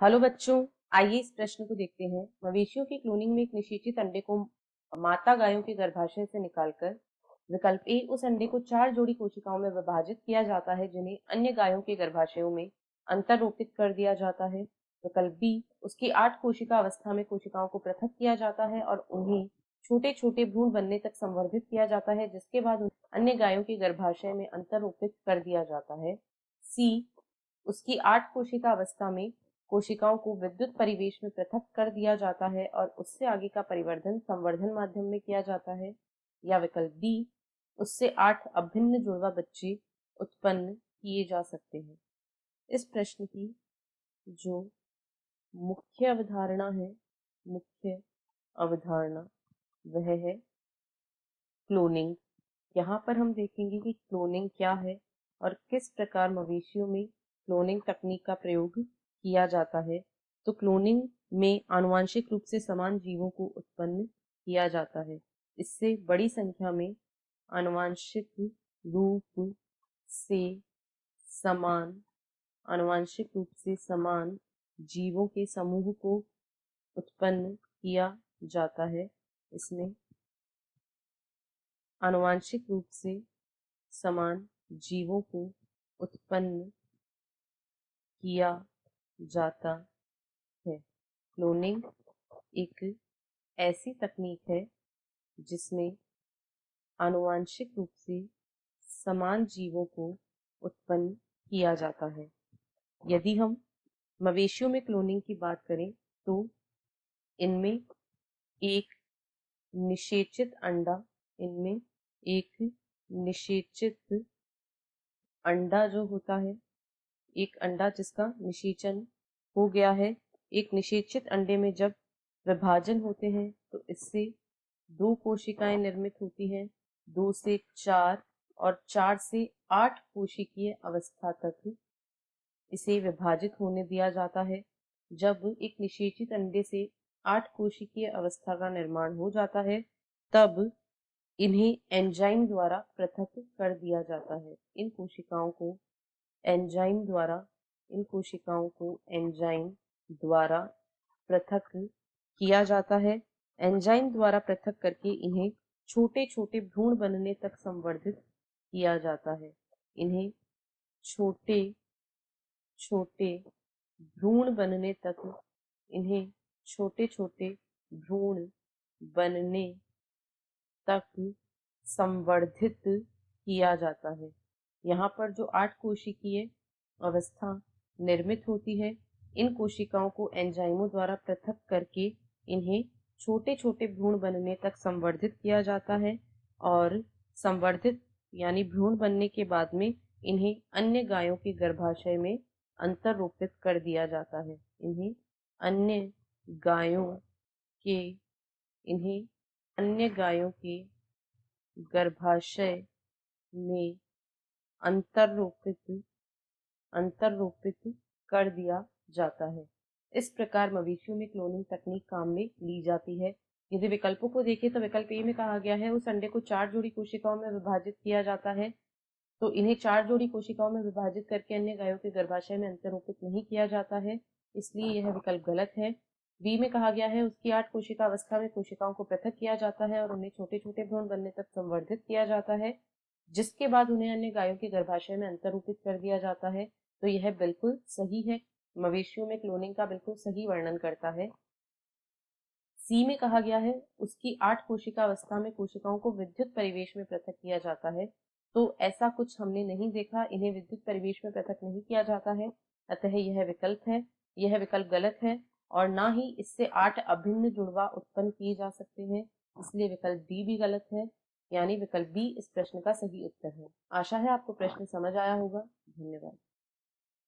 Hello बच्चों, आइए इस प्रश्न को देखते हैं। मवेशियों की क्लोनिंग में एक निषेचित अंडे को माता गायों के गर्भाशय से निकालकर विकल्प ए उस अंडे को 4 जोड़ी कोशिकाओं में विभाजित किया जाता है जिन्हें अन्य गायों के गर्भाशयों में अंतररोपित कर दिया जाता है। विकल्प बी उसकी 8 कोशिका अवस्था में कोशिकाओं को पृथक किया जाता है और उन्हें छोटे छोटे भ्रूण बनने तक संवर्धित किया जाता है जिसके बाद उन्हें अन्य गायों के गर्भाशय में अंतररोपित कर दिया जाता है। सी उसकी 8 कोशिका अवस्था में कोशिकाओं को विद्युत परिवेश में पृथक कर दिया जाता है और उससे आगे का परिवर्धन संवर्धन माध्यम में किया जाता है। या विकल्प बी उससे 8 अभिन्न जुड़वा बच्चे उत्पन्न किए जा सकते हैं। इस प्रश्न की जो मुख्य अवधारणा है, मुख्य अवधारणा वह है क्लोनिंग। यहाँ पर हम देखेंगे कि क्लोनिंग क्या है और किस प्रकार मवेशियों में क्लोनिंग तकनीक का प्रयोग किया जाता है। तो क्लोनिंग में आनुवांशिक रूप से समान जीवों को उत्पन्न किया जाता है। इससे बड़ी संख्या में आनुवांशिक रूप से समान आनुवांशिक रूप से समान जीवों के समूह को उत्पन्न किया जाता है। इसमें आनुवांशिक रूप से समान जीवों को उत्पन्न किया जाता है। क्लोनिंग एक ऐसी तकनीक है जिसमें आनुवांशिक रूप से समान जीवों को उत्पन्न किया जाता है। यदि हम मवेशियों में क्लोनिंग की बात करें तो इनमें एक निषेचित अंडा इनमें एक निषेचित अंडा जो होता है, एक अंडा जिसका निषेचन हो गया है, एक निषेचित अंडे में जब विभाजन होते हैं तो इससे 2 कोशिकाएं निर्मित होती हैं। 2 से 4 और 4 से 8 कोशिकीय अवस्था तक इसे विभाजित होने दिया जाता है। जब एक निषेचित अंडे से 8 कोशिकीय अवस्था का निर्माण हो जाता है तब इन्हें एंजाइम द्वारा पृथक कर दिया जाता है। इन कोशिकाओं को एंजाइम द्वारा पृथक किया जाता है। एंजाइम द्वारा पृथक करके इन्हें छोटे छोटे भ्रूण बनने तक संवर्धित किया जाता है। इन्हें छोटे छोटे भ्रूण बनने तक संवर्धित किया जाता है। यहाँ पर जो 8 कोशिकीय अवस्था निर्मित होती है, इन कोशिकाओं को एंजाइमों द्वारा पृथक करके इन्हें छोटे छोटे भ्रूण बनने तक संवर्धित किया जाता है और संवर्धित यानी भ्रूण बनने के बाद में इन्हें अन्य गायों के गर्भाशय में अंतररोपित कर दिया जाता है। इन्हें अन्य गायों के गर्भाशय में अंतररोपित कर दिया जाता है। इस प्रकार मवेशियों में क्लोनिंग तकनीक काम में ली जाती है। यदि विकल्पों को देखें तो विकल्प ए में कहा गया है उस अंडे को 4 जोड़ी कोशिकाओं में विभाजित किया जाता है, तो इन्हें 4 जोड़ी कोशिकाओं में विभाजित करके अन्य गायों के गर्भाशय में अंतररोपित नहीं किया जाता है, इसलिए यह विकल्प गलत है। बी में कहा गया है उसकी 8 कोशिका अवस्था में कोशिकाओं को पृथक किया जाता है और उन्हें छोटे छोटे भ्रूण बनने तक संवर्धित किया जाता है जिसके बाद उन्हें अन्य गायों के गर्भाशय में अंतररोपित कर दिया जाता है। तो यह बिल्कुल सही है, मवेशियों में क्लोनिंग का बिल्कुल सही वर्णन करता है। सी में कहा गया है उसकी 8 कोशिका अवस्था में कोशिकाओं को विद्युत परिवेश में पृथक किया जाता है, तो ऐसा कुछ हमने नहीं देखा, इन्हें विद्युत परिवेश में पृथक नहीं किया जाता है, अतः यह विकल्प गलत है और ना ही इससे 8 अभिन्न जुड़वा उत्पन्न किए जा सकते हैं, इसलिए विकल्प डी भी गलत है, यानी विकल्प बी इस प्रश्न का सही उत्तर है। आशा है आपको प्रश्न समझ आया होगा। धन्यवाद।